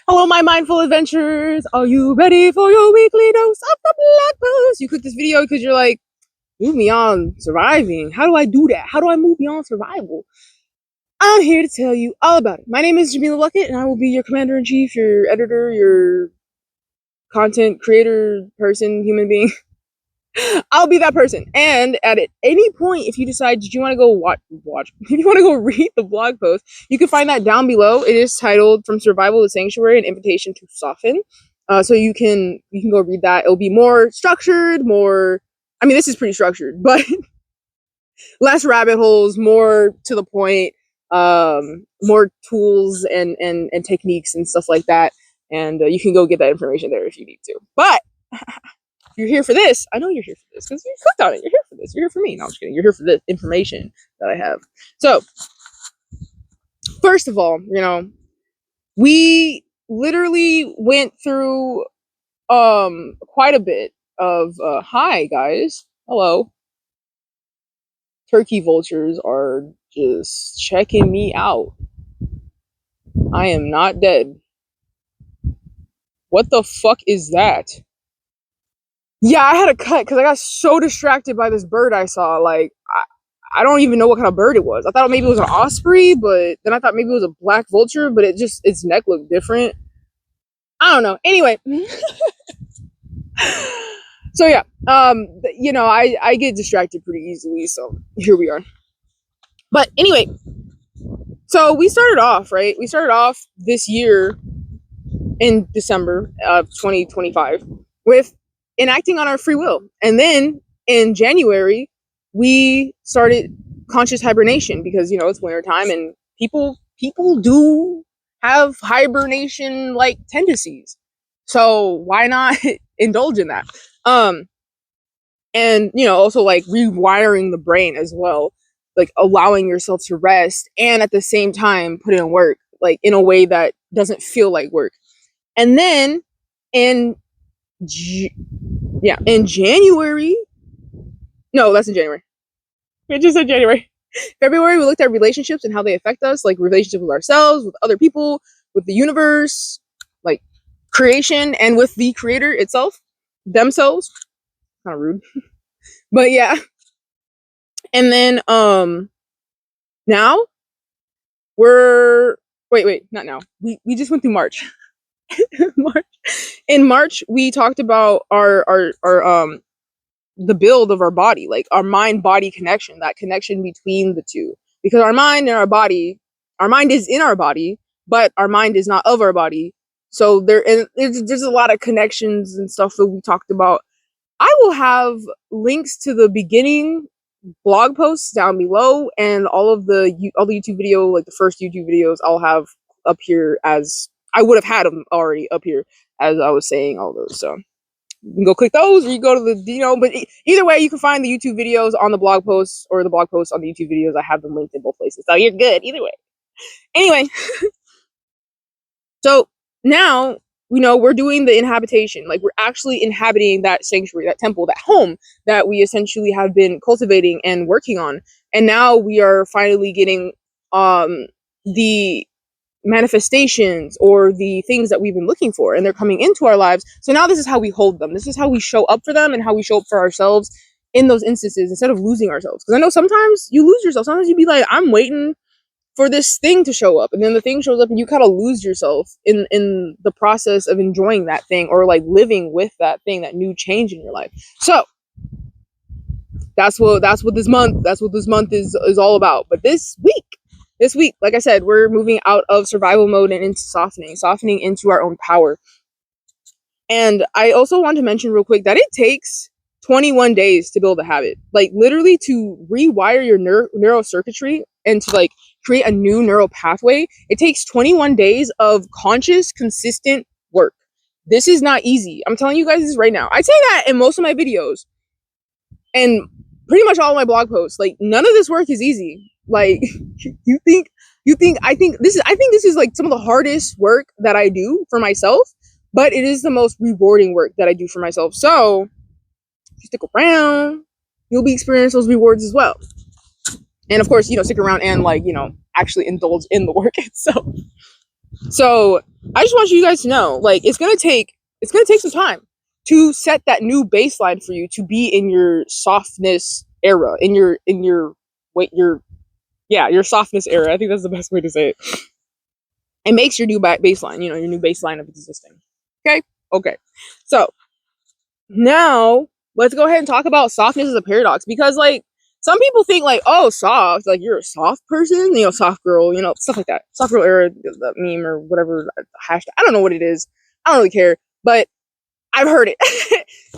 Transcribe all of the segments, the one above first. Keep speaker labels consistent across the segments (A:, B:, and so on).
A: Hello, my mindful adventurers. Are you ready for your weekly dose of the blog post? You click this video because you're like, move me on surviving. How do I do that? How do I move beyond survival? I'm here to tell you all about it. My name is Jamila Luckett, and I will be your commander in chief, your editor, your content creator, person, human being. I'll be that person. And at any point, if you decide you want to go watch, if you want to go read the blog post, you can find that down below. It is titled "From Survival to Sanctuary: An Invitation to Soften." So you can go read that. It'll be more structured, more. I mean, this is pretty structured, but less rabbit holes, more to the point, more tools and techniques and stuff like that. And you can go get that information there if you need to. But if you're here for this, I know you're here for this because you clicked on it. You're here for this. You're here for me. No, I'm just kidding. You're here for the information that I have. So, first of all, we literally went through quite a bit of hi guys. Hello. Turkey vultures are just checking me out. I am not dead. What the fuck is that? Yeah, I had to cut because I got so distracted by this bird I saw. Like, I don't even know what kind of bird it was. I thought maybe it was an osprey, but then I thought maybe it was a black vulture, but its neck looked different. I don't know. Anyway. So yeah, I get distracted pretty easily, so here we are. But anyway, so we started off, right? We started off this year in December of 2025 with enacting on our free will. And then in January, we started conscious hibernation because, it's wintertime and people do have hibernation like tendencies. So why not indulge in that? And also like rewiring the brain as well, like allowing yourself to rest and at the same time put in work, like in a way that doesn't feel like work. And then in January, no, that's in January. I just said January. February, we looked at relationships and how they affect us, like relationships with ourselves, with other people, with the universe, like creation, and with the creator itself, themselves. Kind of rude. But yeah. And then now we're not now. We just went through March. In March we talked about our the build of our body, like our mind body connection, that connection between the two, because our mind and our body, our mind is in our body, but our mind is not of our body. So there's a lot of connections and stuff that we talked about. I will have links to the beginning blog posts down below, and all the YouTube video, like the first YouTube videos, I'll have up here, as I would have had them already up here as I was saying all those. So you can go click those, or you go to the but either way, you can find the YouTube videos on the blog posts, or the blog posts on the YouTube videos. I have them linked in both places, so you're good either way. Anyway, so now we're doing the inhabitation, like we're actually inhabiting that sanctuary, that temple, that home that we essentially have been cultivating and working on. And now we are finally getting the manifestations or the things that we've been looking for, and they're coming into our lives. So now this is how we hold them. This is how we show up for them and how we show up for ourselves in those instances, instead of losing ourselves. Because I know sometimes you lose yourself. Sometimes you'd be like, I'm waiting for this thing to show up, and then the thing shows up and you kind of lose yourself in the process of enjoying that thing, or like living with that thing, that new change in your life. So that's what this month is all about. But this week, like I said, we're moving out of survival mode and into softening into our own power. And I also want to mention real quick that it takes 21 days to build a habit, like literally to rewire your neurocircuitry and to like create a new neural pathway. It takes 21 days of conscious, consistent work. This is not easy. I'm telling you guys this right now. I say that in most of my videos and pretty much all of my blog posts. Like, none of this work is easy. Like, I think this is like some of the hardest work that I do for myself, but it is the most rewarding work that I do for myself. So if you stick around, you'll be experiencing those rewards as well. And of course, stick around and actually indulge in the work itself. So I just want you guys to know, like, it's gonna take some time to set that new baseline for you to be in your softness era, in your wait your yeah, your softness era. I think that's the best way to say it. It makes your new baseline, your new baseline of existing. Okay? Okay. So now let's go ahead and talk about softness as a paradox, because like some people think like, oh, soft, like you're a soft person, soft girl, stuff like that. Soft girl era, the meme or whatever hashtag. I don't know what it is. I don't really care. But I've heard it.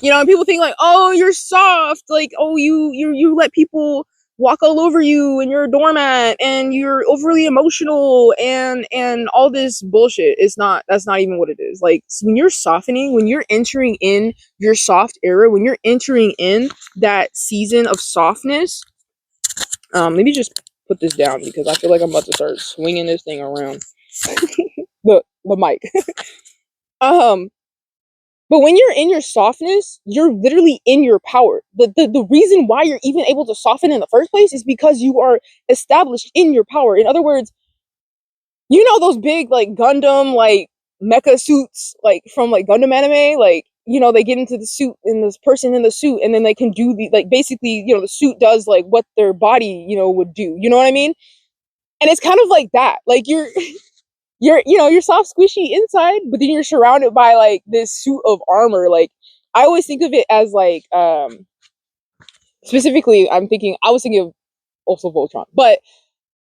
A: And people think like, oh, you're soft, like, oh, you let people walk all over you and you're a doormat and you're overly emotional and all this bullshit. That's not even what it is. Like, when you're softening, when you're entering in your soft era, when you're entering in that season of softness, let me just put this down because I feel like I'm about to start swinging this thing around. The mic. um But when you're in your softness, you're literally in your power. The reason why you're even able to soften in the first place is because you are established in your power. In other words, those big like Gundam like mecha suits like from like Gundam anime, like they get into the suit and this person in the suit and then they can do the like basically, the suit does like what their body, would do. You know what I mean? And it's kind of like that. Like you're soft squishy inside, but then you're surrounded by like this suit of armor. Like I always think of it as like specifically I was thinking of also Voltron, but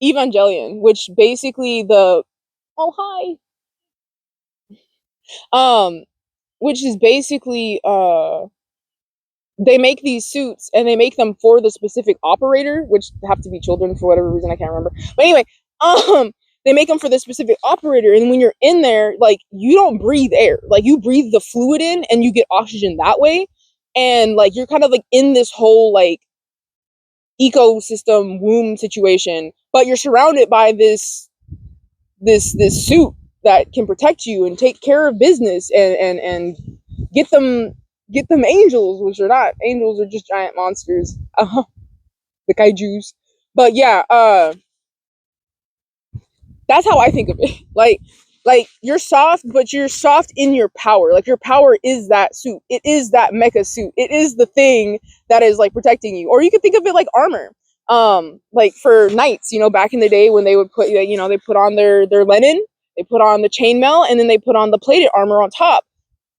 A: Evangelion, which basically the oh hi um which is basically they make these suits and they make them for the specific operator, which have to be children for whatever reason, I can't remember. But anyway, they make them for the specific operator, and when you're in there, like you don't breathe air, like you breathe the fluid in and you get oxygen that way, and like you're kind of like in this whole like ecosystem womb situation, but you're surrounded by this suit that can protect you and take care of business and get them get them angels, which are not angels, are just giant monsters. The kaijus. But yeah, that's how I think of it. Like you're soft, but you're soft in your power. Like your power is that suit. It is that mecha suit. It is the thing that is like protecting you. Or you could think of it like armor. Like for knights, back in the day when they would put, they put on their linen, they put on the chainmail, and then they put on the plated armor on top,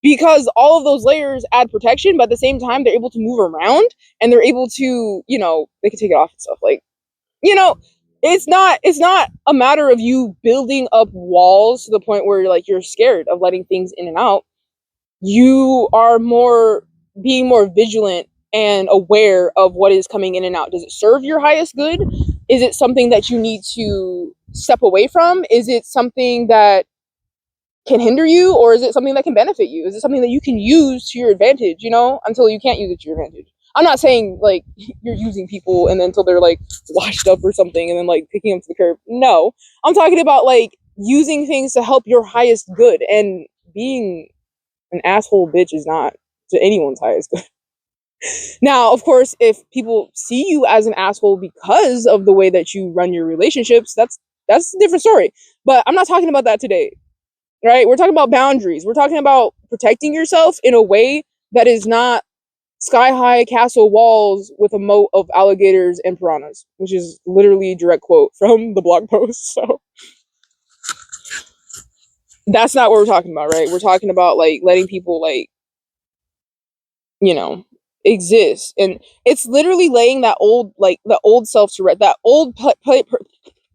A: because all of those layers add protection, but at the same time they're able to move around and they're able to, they can take it off and stuff. Like, you know, it's not a matter of you building up walls to the point where like you're scared of letting things in and out. You are more being more vigilant and aware of what is coming in and out. Does it serve your highest good? Is it something that you need to step away from? Is it something that can hinder you, or is it something that can benefit you? Is it something that you can use to your advantage, until you can't use it to your advantage? I'm not saying like you're using people and then until they're like washed up or something and then like picking them to the curb. No, I'm talking about like using things to help your highest good, and being an asshole bitch is not to anyone's highest good. Now, of course, if people see you as an asshole because of the way that you run your relationships, that's a different story. But I'm not talking about that today, right? We're talking about boundaries. We're talking about protecting yourself in a way that is not sky high castle walls with a moat of alligators and piranhas, which is literally a direct quote from the blog post. So that's not what we're talking about, right? We're talking about like letting people like, you know, exist. And it's literally laying that old, like the old self to rest, that old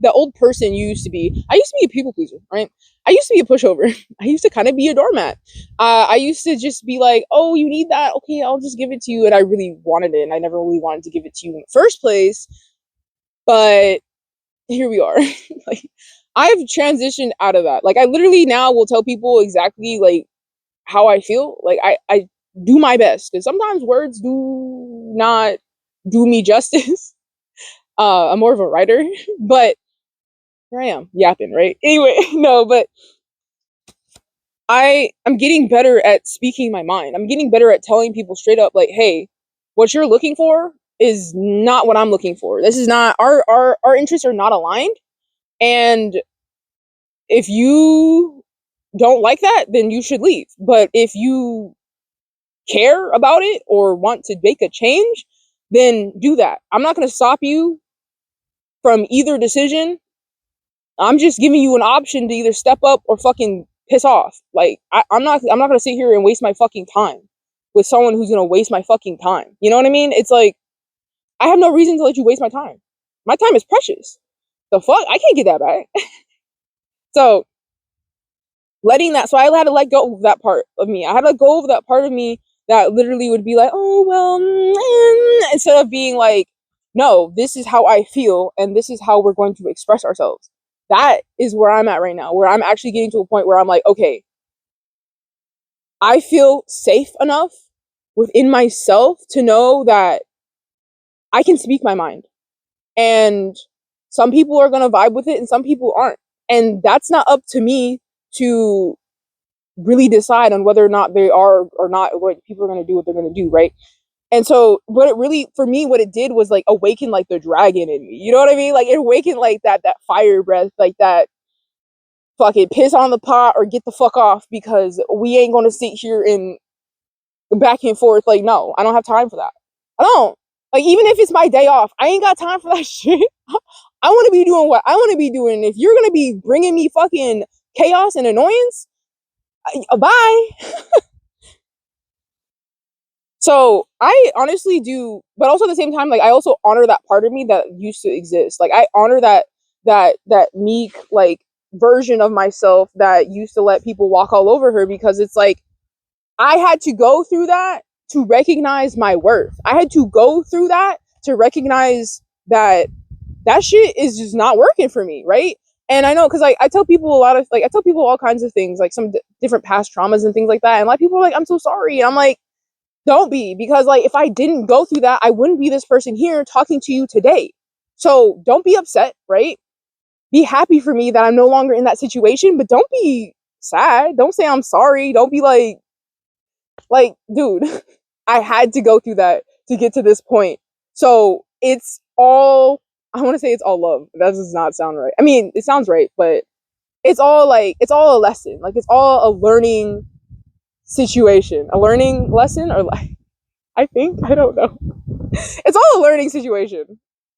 A: the old person you used to be. I used to be a people pleaser, right? I used to be a pushover. I used to kind of be a doormat. I used to just be like, oh, you need that? Okay, I'll just give it to you. And I really wanted it. And I never really wanted to give it to you in the first place. But here we are. Like, I've transitioned out of that. Like, I literally now will tell people exactly like how I feel. Like, I do my best, because sometimes words do not do me justice. I'm more of a writer, but here I am yapping, right? Anyway, no, but I'm getting better at speaking my mind. I'm getting better at telling people straight up, like, hey, what you're looking for is not what I'm looking for. This is not our interests are not aligned, and If you don't like that, then you should leave. But if you care about it or want to make a change, then do that. I'm not going to stop you from either decision. I'm just giving you an option to either step up or fucking piss off. Like I'm not gonna sit here and waste my fucking time with someone who's gonna waste my fucking time. You know what I mean? It's like I have no reason to let you waste my time. My time is precious. The fuck? I can't get that back. So letting that, so I had to let go of that part of me. I had to let go of that part of me that literally would be like, oh well, instead of being like, no, this is how I feel and this is how we're going to express ourselves. That is where I'm at right now, where I'm actually getting to a point where I'm like, okay, I feel safe enough within myself to know that I can speak my mind. And some people are going to vibe with it and some people aren't. And that's not up to me to really decide on whether or not they are or not, what people are going to do, what they're going to do, right? And so what it really, for me, what it did was like awaken like the dragon in me. You know what I mean? Like it awakened like that fire breath, like that fucking piss on the pot or get the fuck off, because we ain't going to sit here and back and forth. Like, no, I don't have time for that. I don't. Like, even if it's my day off, I ain't got time for that shit. I want to be doing what I want to be doing. If you're going to be bringing me fucking chaos and annoyance, bye. So I honestly do, but also at the same time, like I also honor that part of me that used to exist. Like I honor that meek like version of myself that used to let people walk all over her, because it's like I had to go through that to recognize my worth. I had to go through that to recognize that that shit is just not working for me, right? And I know, because I tell people a lot of, like, I tell people all kinds of things, like some different past traumas and things like that. And a lot of people are like, I'm so sorry. And I'm like, don't be, because like if I didn't go through that, I wouldn't be this person here talking to you today. So don't be upset, right? Be happy for me that I'm no longer in that situation, but don't be sad. Don't say I'm sorry. Don't be like, dude, I had to go through that to get to this point. So it's all, I want to say it's all love. That does not sound right. I mean, it sounds right, but it's all like, it's all a lesson. Like it's all a learning situation, a learning lesson, or like, I think, I don't know. It's all a learning situation.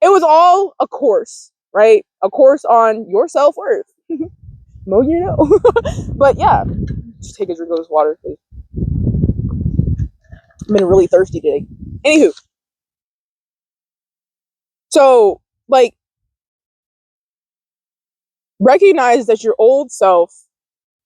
A: It was all a course, right? A course on your self worth. Mo, you know. But yeah, just take a drink of this water, because I've been really thirsty today. Anywho, so like recognize that your old self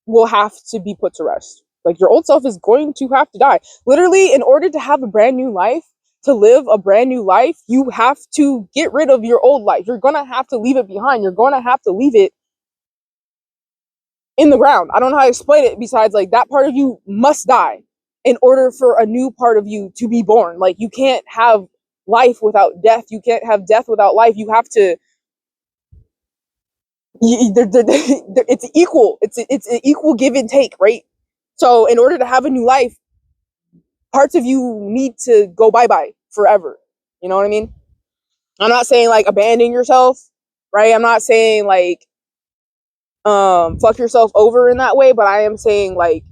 A: will have to be put to rest. Like your old self is going to have to die. Literally, in order to have a brand new life, to live a brand new life, you have to get rid of your old life. You're going to have to leave it behind. You're going to have to leave it in the ground. I don't know how to explain it besides like that part of you must die in order for a new part of you to be born. Like you can't have life without death. You can't have death without life. You have to, it's equal. It's an equal give and take, right? So in order to have a new life, parts of you need to go bye-bye forever. You know what I mean? I'm not saying like abandon yourself, right? I'm not saying like fuck yourself over in that way, but I am saying like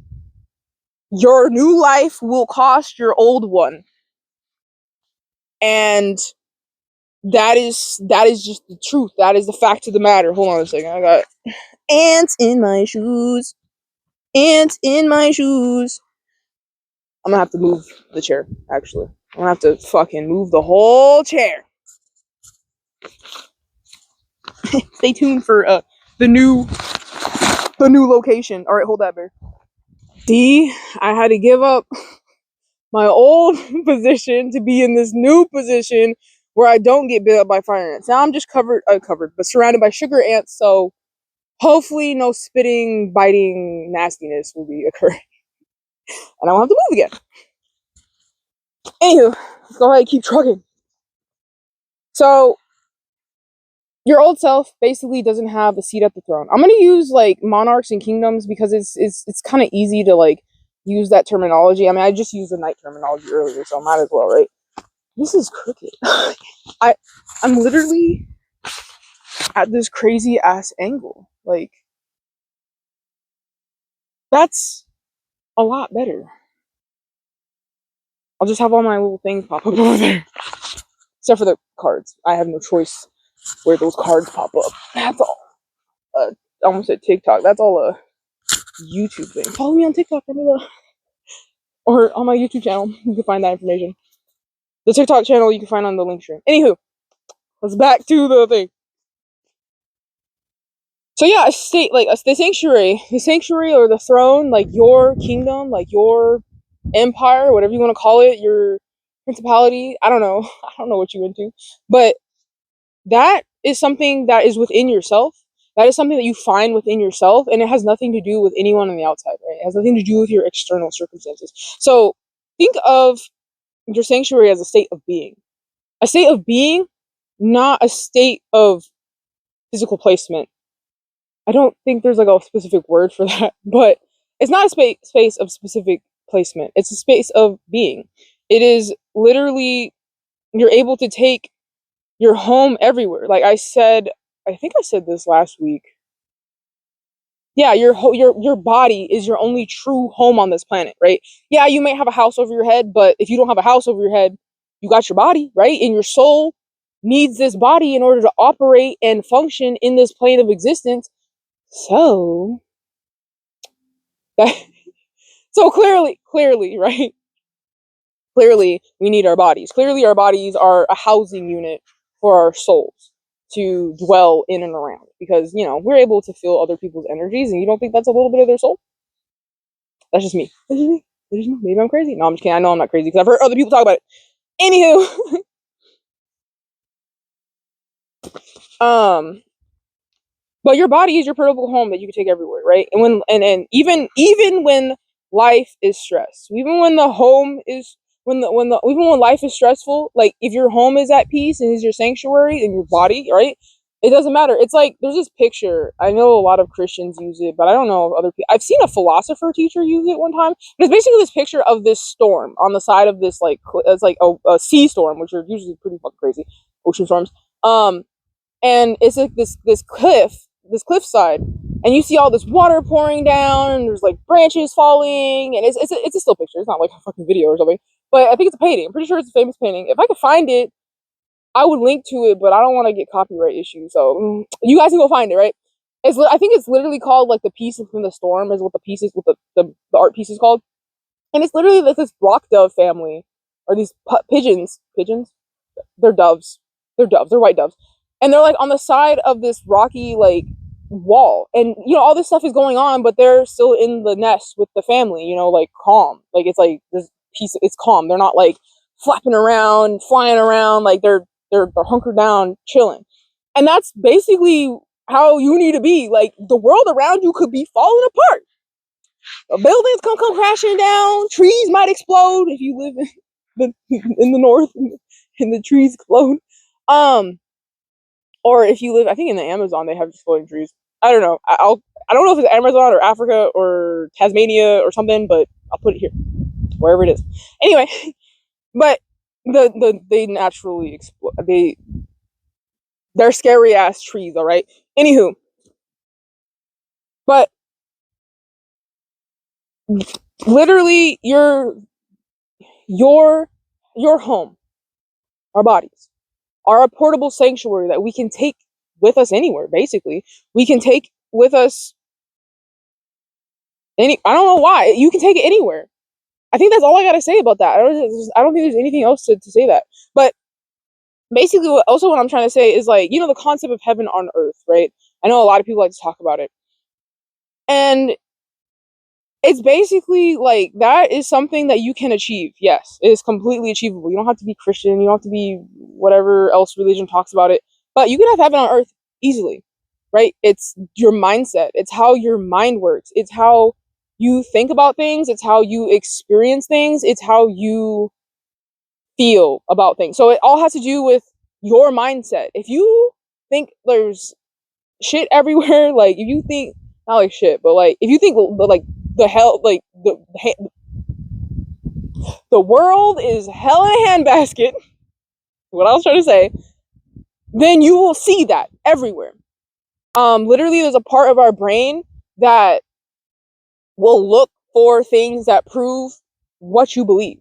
A: your new life will cost your old one. And that is just the truth. That is the fact of the matter. Hold on a second. I got ants in my shoes. Ants in my shoes. I'm gonna have to move the chair, actually. I'm gonna have to fucking move the whole chair. Stay tuned for the new location. Alright, hold that, bear. See, I had to give up my old position to be in this new position where I don't get bit up by fire ants. Now I'm just covered, but surrounded by sugar ants, so hopefully no spitting, biting nastiness will be occurring. And I won't have to move again. Anywho, let's go ahead and keep trucking. So, your old self basically doesn't have a seat at the throne. I'm gonna use like monarchs and kingdoms because it's kind of easy to like use that terminology. I mean, I just used the knight terminology earlier, so I might as well, right? This is crooked. I'm literally at this crazy ass angle. Like That's a lot better. I'll just have all my little things pop up over there. Except for the cards. I have no choice where those cards pop up. That's all. I almost said TikTok. That's all a YouTube thing. Follow me on TikTok, or on my YouTube channel. You can find that information. The TikTok channel you can find on the link stream. Anywho, let's back to the thing. So yeah, a state like the sanctuary or the throne, like your kingdom, like your empire, whatever you want to call it, your principality. I don't know. I don't know what you into, but that is something that is within yourself. That is something that you find within yourself, and it has nothing to do with anyone on the outside, right? It has nothing to do with your external circumstances. So think of your sanctuary as a state of being. A state of being, not a state of physical placement. I don't think there's like a specific word for that, but it's not a space of specific placement. It's a space of being. It is literally, you're able to take your home everywhere. Like I said, I think I said this last week. Yeah, your body is your only true home on this planet, right? Yeah, you may have a house over your head, but if you don't have a house over your head, you got your body, right? And your soul needs this body in order to operate and function in this plane of existence. So that so clearly, right? Clearly, we need our bodies. Clearly, our bodies are a housing unit for our souls to dwell in and around, because we're able to feel other people's energies, and you don't think that's a little bit of their soul? That's just me. That's just me. That's just me. Maybe I'm crazy. No, I'm just kidding. I know I'm not crazy because I've heard other people talk about it. Anywho, um, but your body is your portable home that you can take everywhere, right? And when and even when life is stressed, even when the home is when even when life is stressful, like if your home is at peace and is your sanctuary and your body, right? It doesn't matter. It's like there's this picture. I know a lot of Christians use it, but I don't know if other people. I've seen a philosopher teacher use it one time. But it's basically this picture of this storm on the side of this like it's like a sea storm, which are usually pretty fucking crazy, ocean storms. And it's like this cliffside, and you see all this water pouring down, and there's like branches falling, and it's a still picture. It's not like a fucking video or something, but I think it's a painting. I'm pretty sure it's a famous painting. If I could find it, I would link to it, but I don't want to get copyright issues, so you guys can go find it, right? I think it's literally called like the piece from the storm is what the piece is, what the art piece is called, and it's literally like this rock dove family, or these pigeons, they're doves. They're white doves. And they're like on the side of this rocky like wall. And all this stuff is going on, but they're still in the nest with the family, like calm. Like it's like this piece it's calm. They're not like flapping around, flying around, like they're hunkered down, chilling. And that's basically how you need to be. Like the world around you could be falling apart. Buildings come crashing down, trees might explode if you live in the north and the trees explode. Or if you live, I think in the Amazon they have exploding trees. I don't know. I don't know if it's Amazon or Africa or Tasmania or something, but I'll put it here, wherever it is. Anyway, but they naturally explode. They're scary ass trees, all right. Anywho, but literally your home, our bodies, are a portable sanctuary that we can take with us anywhere. Basically, we can take with us I don't know why. You can take it anywhere. I think that's all I gotta say about that. I don't think there's anything else to say that. But basically, what I'm trying to say is like, the concept of heaven on earth, right? I know a lot of people like to talk about it. And it's basically like that is something that you can achieve. Yes, it is completely achievable. You don't have to be Christian. You don't have to be whatever else religion talks about it. But you can have heaven on earth easily, right? It's your mindset. It's how your mind works. It's how you think about things. It's how you experience things. It's how you feel about things. So it all has to do with your mindset. If you think there's shit everywhere, like if you think not like shit, but like if you think like the hell, like the world is hell in a handbasket, what I was trying to say, then you will see that everywhere. Literally, there's a part of our brain that will look for things that prove what you believe.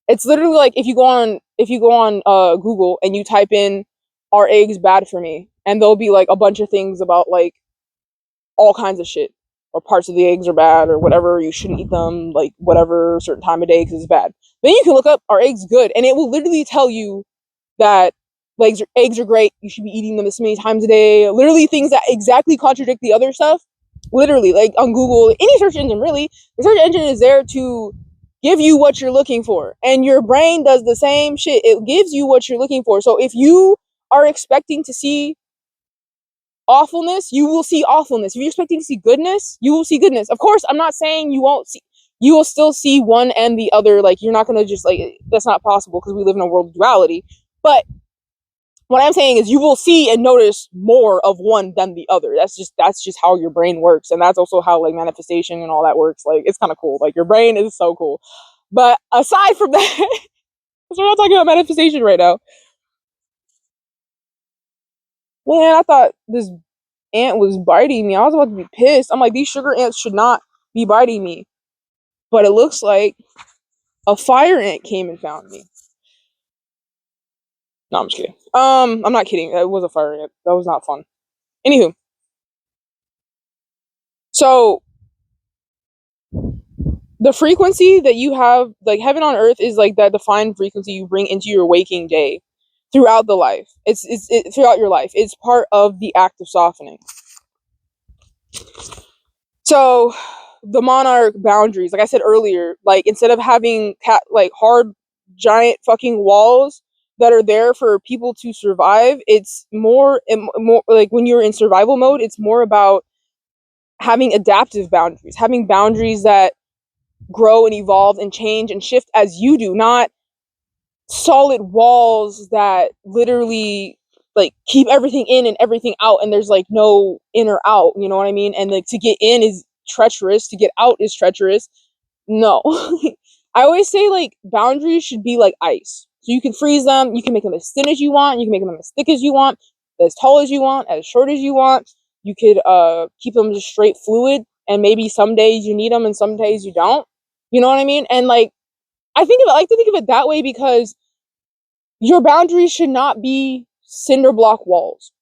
A: It's literally like if you go on Google and you type in "are eggs bad for me?" and there'll be like a bunch of things about like all kinds of shit, or parts of the eggs are bad or whatever, you shouldn't eat them like whatever certain time of day because it's bad. Then you can look up "are eggs good?" and it will literally tell you that eggs are great. You should be eating them this many times a day. Literally things that exactly contradict the other stuff. Literally, like on Google, any search engine, really, the search engine is there to give you what you're looking for. And your brain does the same shit. It gives you what you're looking for. So if you are expecting to see awfulness, you will see awfulness. If you're expecting to see goodness, you will see goodness. Of course, I'm not saying you won't see, you will still see one and the other. Like, you're not going to just, like, that's not possible because we live in a world of duality. But what I'm saying is you will see and notice more of one than the other. That's just how your brain works. And that's also how like manifestation and all that works. Like, it's kind of cool. Like, your brain is so cool. But aside from that, because we're not talking about manifestation right now. Man, I thought this ant was biting me. I was about to be pissed. I'm like, these sugar ants should not be biting me. But it looks like a fire ant came and found me. No, I'm just kidding. I'm not kidding. It was a fire ant. That was not fun. Anywho, so the frequency that you have, like heaven on earth, is like that defined frequency you bring into your waking day throughout the life. Throughout your life. It's part of the act of softening. So the monarch boundaries, like I said earlier, like instead of having like hard giant fucking walls that are there for people to survive, it's more like when you're in survival mode, it's more about having adaptive boundaries, having boundaries that grow and evolve and change and shift as you do, not solid walls that literally like keep everything in and everything out, and there's like no in or out, you know what I mean? And like to get in is treacherous, to get out is treacherous. No. I always say like boundaries should be like ice. So you can freeze them, you can make them as thin as you want, you can make them as thick as you want, as tall as you want, as short as you want. You could keep them just straight fluid, and maybe some days you need them and some days you don't. You know what I mean? And like I like to think of it that way because your boundaries should not be cinder block walls.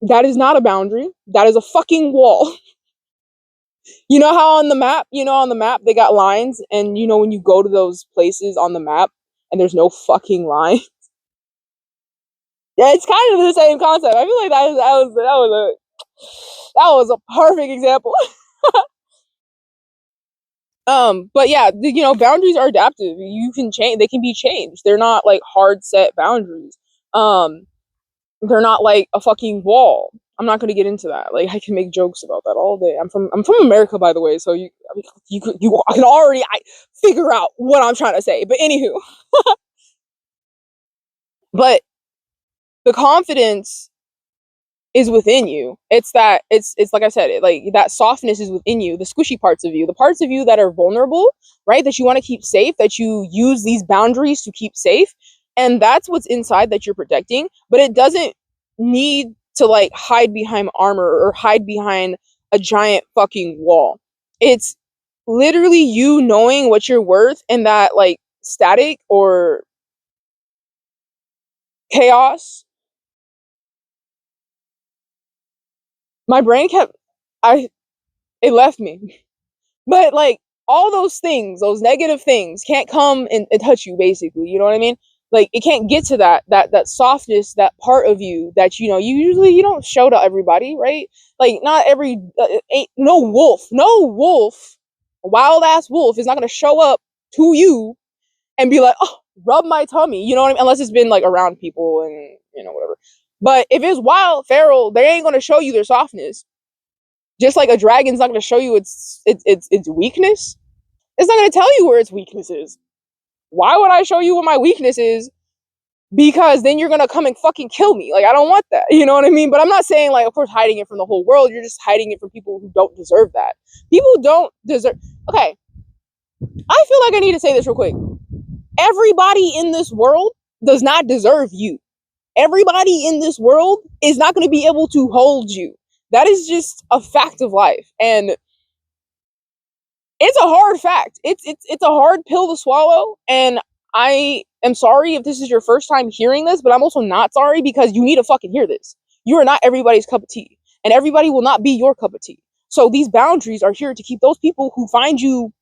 A: That is not a boundary. That is a fucking wall. You know on the map they got lines, and you know when you go to those places on the map and there's no fucking line. Yeah, it's kind of the same concept. I feel like that was a perfect example. But yeah, boundaries are adaptive. You can change. They can be changed. They're not like hard set boundaries. Um, they're not like a fucking wall. I'm not gonna get into that. Like, I can make jokes about that all day. I'm from America, by the way, so you can already figure out what I'm trying to say. But anywho, but the confidence is within you. It's like I said, like that softness is within you, the squishy parts of you, the parts of you that are vulnerable, right? That you want to keep safe, that you use these boundaries to keep safe. And that's what's inside that you're protecting, but it doesn't need to like hide behind armor or hide behind a giant fucking wall. It's literally you knowing what you're worth, and that like static or chaos. My brain kept I it left me. But like all those things, those negative things can't come and touch you basically, you know what I mean? Like it can't get to that softness, that part of you that you don't show to everybody, right? Like not every ain't no wolf, wild ass wolf is not going to show up to you and be like, "Oh, rub my tummy." You know what I mean? Unless it's been like around people and whatever. But if it's wild, feral, they ain't going to show you their softness. Just like a dragon's not going to show you its weakness. It's not going to tell you where its weakness is. Why would I show you what my weakness is? Because then you're going to come and fucking kill me. Like, I don't want that. You know what I mean? But I'm not saying, like, of course, hiding it from the whole world. You're just hiding it from people who don't deserve that. People don't deserve. Okay. I feel like I need to say this real quick. Everybody in this world does not deserve you. Everybody in this world is not going to be able to hold you. That is just a fact of life. And It's a hard fact. It's a hard pill to swallow, and I am sorry if this is your first time hearing this, but I'm also not sorry because you need to fucking hear this. You are not everybody's cup of tea, and everybody will not be your cup of tea. So these boundaries are here to keep those people who find you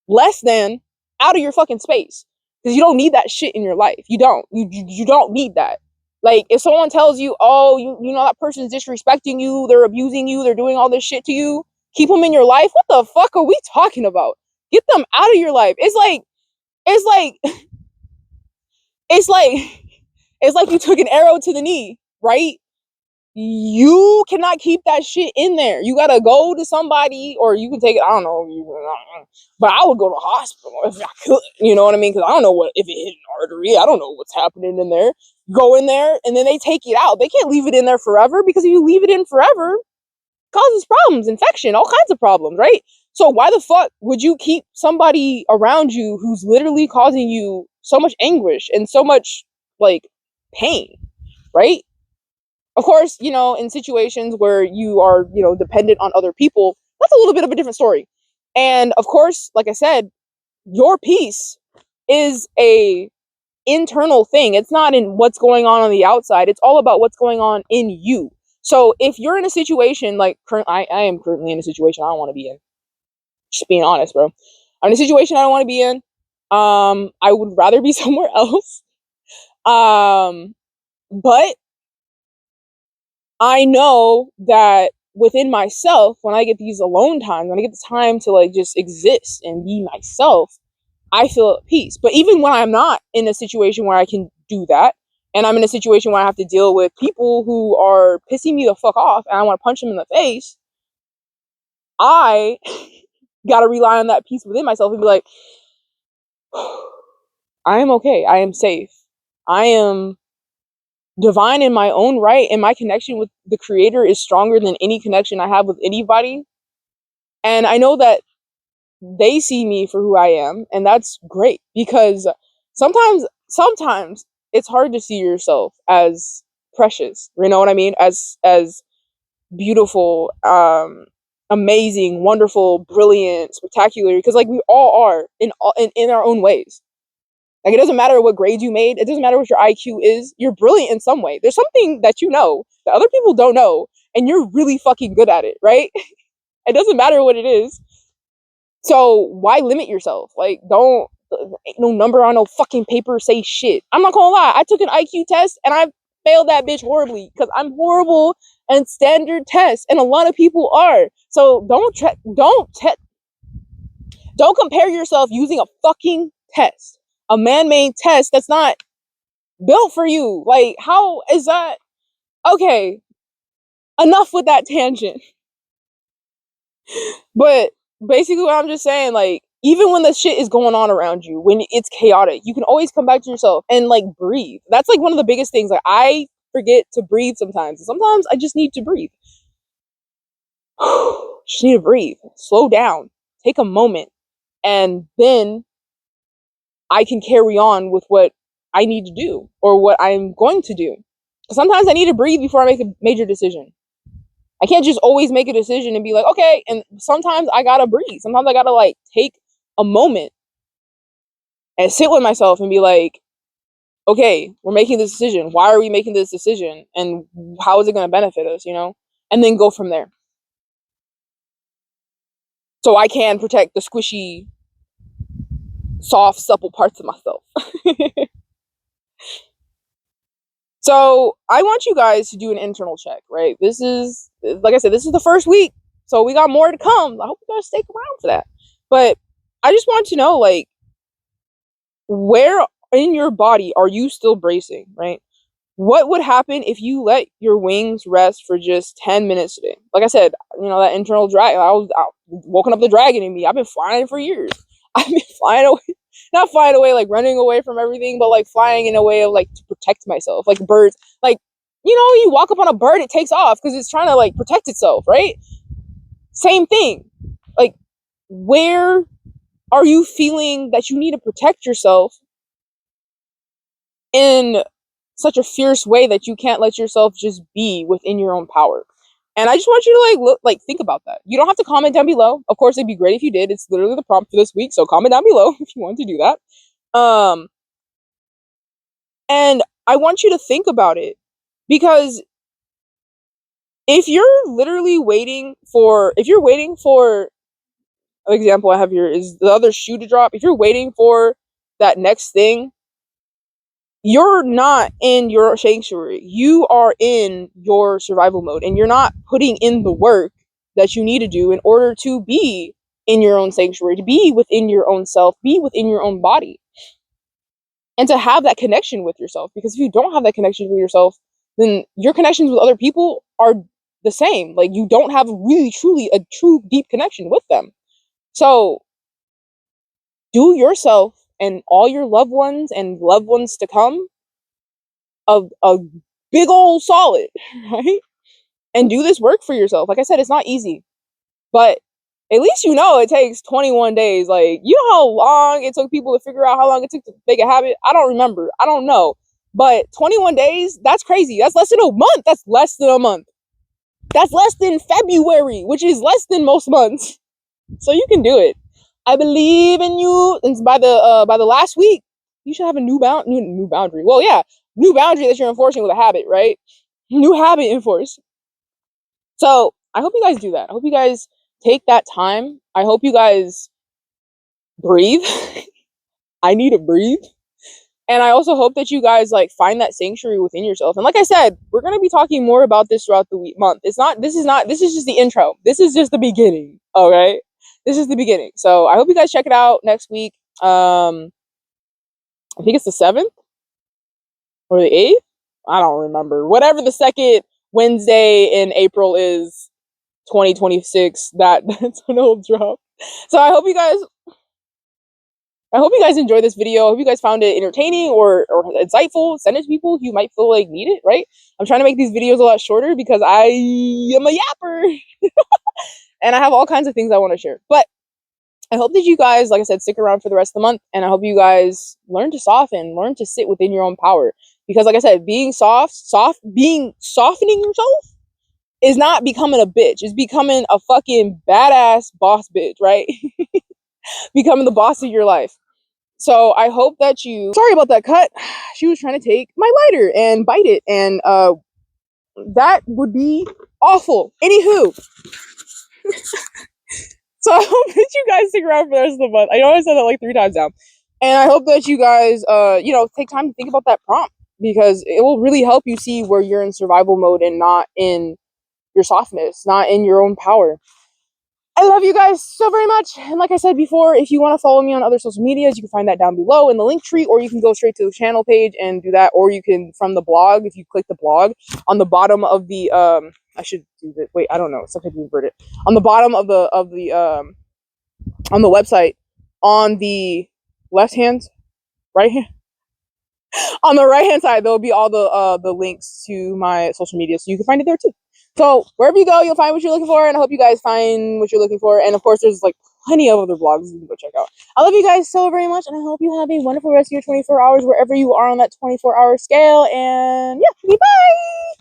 A: less than out of your fucking space, because you don't need that shit in your life. You don't. You don't need that. Like if someone tells you, oh, you know that person's disrespecting you, they're abusing you, they're doing all this shit to you, keep them in your life. What the fuck are we talking about? Get them out of your life. It's like it's like it's like you took an arrow to the knee, right? You cannot keep that shit in there. You gotta go to somebody, or you can take it. I don't know, but I would go to the hospital if I could. You know what I mean? Because I don't know what if it hit an artery. I don't know what's happening in there. Go in there, and then they take it out. They can't leave it in there forever, because if you leave it in forever, it causes problems, infection, all kinds of problems, right? So why the fuck would you keep somebody around you who's literally causing you so much anguish and so much like pain, right? Of course, you know, in situations where you are, you know, dependent on other people, that's a little bit of a different story. And of course, like I said, your peace is a internal thing. It's not in what's going on the outside. It's all about what's going on in you. So if you're in a situation like I am currently in a situation I don't want to be in. Just being honest, bro. I'm in a situation I don't want to be in. I would rather be somewhere else. But I know that within myself, when I get these alone times, when I get the time to like just exist and be myself, I feel at peace. But even when I'm not in a situation where I can do that, and I'm in a situation where I have to deal with people who are pissing me the fuck off and I want to punch them in the face, I gotta rely on that peace within myself and be like, I am okay. I am safe. I am divine in my own right, and my connection with the creator is stronger than any connection I have with anybody. And I know that they see me for who I am, and that's great, because sometimes it's hard to see yourself as precious, you know what I mean, as beautiful, amazing, wonderful, brilliant, spectacular, because like we all are in our own ways. Like it doesn't matter what grades you made, it doesn't matter what your IQ is, you're brilliant in some way. There's something that you know that other people don't know, and you're really fucking good at it, right? It doesn't matter what it is. So why limit yourself? Like, don't, ain't no number on no fucking paper say shit. I'm not gonna lie, I took an IQ test and I failed that bitch horribly, because I'm horrible and standard tests, and a lot of people are. So don't compare yourself using a fucking test, a man-made test that's not built for you. Like, how is that? Okay, enough with that tangent. But basically what I'm just saying, like, even when the shit is going on around you, when it's chaotic, you can always come back to yourself and like breathe. That's like one of the biggest things. Like, I forget to breathe sometimes. Sometimes I just need to breathe. Just need to breathe. Slow down. Take a moment. And then I can carry on with what I need to do or what I'm going to do. Sometimes I need to breathe before I make a major decision. I can't just always make a decision and be like, okay. And sometimes I gotta breathe. Sometimes I gotta like take a moment and sit with myself and be like, okay, we're making this decision. Why are we making this decision? And how is it gonna benefit us, you know? And then go from there. So I can protect the squishy, soft, supple parts of myself. So I want you guys to do an internal check, right? This is, like I said, this is the first week. So we got more to come. I hope you guys stick around for that. But I just want to know, like, where in your body are you still bracing, right? What would happen if you let your wings rest for just 10 minutes today? Like I said, you know, that internal drag, I woken up the dragon in me. I've been flying for years. I've been flying away, not flying away, like running away from everything, but like flying in a way of like to protect myself, like birds. Like, you know, you walk up on a bird, it takes off because it's trying to like protect itself, right? Same thing. Like, where are you feeling that you need to protect yourself in such a fierce way that you can't let yourself just be within your own power? And I just want you to like look, like think about that. You don't have to comment down below. Of course, it'd be great if you did. It's literally the prompt for this week, so comment down below if you want to do that. And I want you to think about it, because if you're literally if you're waiting for, an example I have here is the other shoe to drop. If you're waiting for that next thing, you're not in your sanctuary. You are in your survival mode, and you're not putting in the work that you need to do in order to be in your own sanctuary, to be within your own self, be within your own body, and to have that connection with yourself. Because if you don't have that connection with yourself, then your connections with other people are the same. Like, you don't have really, truly a true, deep connection with them. So, do yourself and all your loved ones and loved ones to come a big old solid, right? And do this work for yourself. Like I said, it's not easy, but at least you know it takes 21 days. Like, you know how long it took people to figure out how long it took to make a habit? I don't remember. I don't know. But 21 days, that's crazy. That's less than a month. That's less than a month. That's less than February, which is less than most months. So you can do it. I believe in you. And by the last week, you should have a new boundary. Well, yeah, new boundary that you're enforcing with a habit, right? New habit enforced. So I hope you guys do that. I hope you guys take that time. I hope you guys breathe. I need to breathe. And I also hope that you guys like find that sanctuary within yourself. And like I said, we're gonna be talking more about this throughout the month. This is just the intro. This is just the beginning. Okay. This is the beginning. So I hope you guys check it out next week. I think it's the 7th or the 8th. I don't remember. Whatever the second Wednesday in April is, 2026, that's when it'll drop. So I hope you guys enjoyed this video. I hope you guys found it entertaining or insightful. Send it to people who might feel like need it, right? I'm trying to make these videos a lot shorter because I am a yapper. And I have all kinds of things I want to share. But I hope that you guys, like I said, stick around for the rest of the month. And I hope you guys learn to soften, learn to sit within your own power. Because like I said, being softening yourself is not becoming a bitch. It's becoming a fucking badass boss bitch, right? Becoming the boss of your life. So I hope that sorry about that cut. She was trying to take my lighter and bite it, and that would be awful. Anywho, so I hope that you guys stick around for the rest of the month. I know I said that like 3 times now. And I hope that you guys take time to think about that prompt, because it will really help you see where you're in survival mode and not in your softness, not in your own power. I love you guys so very much. And like I said before, if you want to follow me on other social medias, you can find that down below in the link tree, or you can go straight to the channel page and do that, or you can from the blog. If you click the blog on the bottom of the I should do that. Wait, I don't know. Sometimes you invert it. On the bottom of the on the website, on the left hand, right hand, on the right hand side, there'll be all the links to my social media, so you can find it there too. So wherever you go, you'll find what you're looking for, and I hope you guys find what you're looking for. And of course, there's like plenty of other blogs you can go check out. I love you guys so very much, and I hope you have a wonderful rest of your 24 hours wherever you are on that 24-hour scale. And yeah, bye.